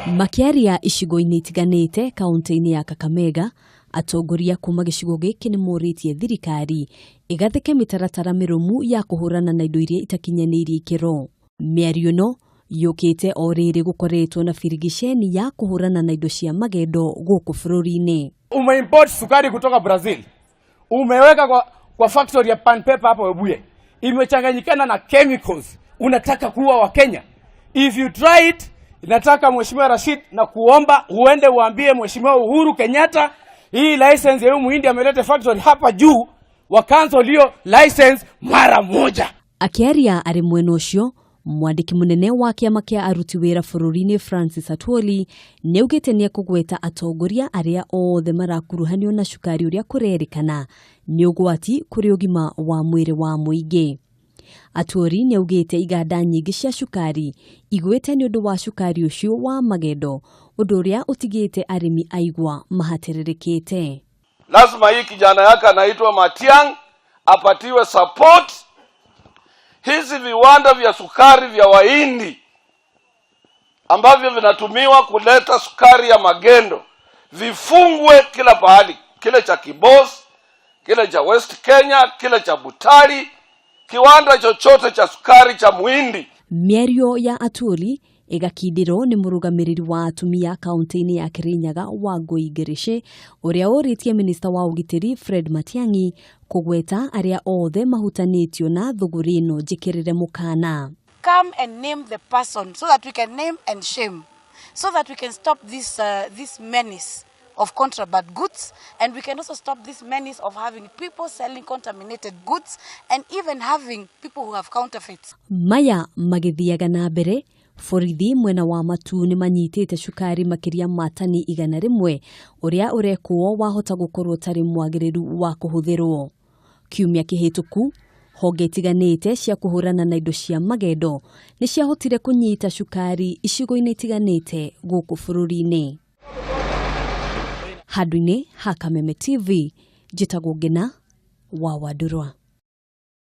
Makiaria icigo-ini itiganite kaunti-ini ya Kakamega, Atongoria kuuma gicigo giki nimoritie thirikari igathike mitaratara mirumu ya kuhurana na indo iria itakinyaniirie ikiro. Mĩario no yukite o riri gukoretwo na firigisheni ya kuhurana na indo cia magendo guku bururi-ini. Umeimport sukari kutoka Brazil, umeweka kwa factory ya pan paper hapo Webuye, imechanganyikana na chemicals, unataka kuua wa Kenya. If you try it, nataka Mheshimiwa Rashid na kuomba uende uambie Mheshimiwa Uhuru Kenyatta hii license ya muingi amelete factory hapa juu wa cancel hiyo license mara moja. Akiaria ari mwena ucio, mwandiki munene wa kiama kia aruti wira bururi-ini Francis Atwoli neugite ni kugweta atongoria aria othe marakuruhanio na cukari uria kurerikana ni ugwati kuri ugima wa mwiri wa muingi. Atwoli neugite iganda nyingi cia cukari igwete ni undu wa cukari ucio wa magendo, undu uria utigite arimi aigwa mahatiririkite. Lazima hii kijana yake anaitwa Matiang apatiwe support. Hizi viwanda vya sukari vya Wahindi ambavyo vinatumiwa kuleta sukari ya magendo vifungwe kila pahali, kile cha Kibos, kile cha West Kenya, kile cha Butari, kiwanda chochote cha sukari cha Muhindi. Mĩario ya Atwoli igakindiro ni murugamiriri wa atumia kaunti-ini ya Kirinyaga wa Ngoigereshe uria uritie minista wa ugitiri Fred Matiang'i kugweta aria othe mahutanitio na thuguri ino njikirire mukana. Come and name the person so that we can name and shame, so that we can stop this menace of contraband goods, and we can also stop this menace of having people selling contaminated goods and even having people who have counterfeits. Maya magithiaga na mbere, borithi mwena wa matu ni manyitite cukari makiria matani 100 uria urekuo wahota gukorwo tari mwagiriru wa kuhuthirwo. Kiumia kihituku, honge itiganite cia kuhurana na indo cia magendo ni ciahotire kunyita cukari icigo-ini itiganite guku bururi-ini. Handũ-inĩ ha Kameme TV, njĩtagwo Ngina wa Wandurwa.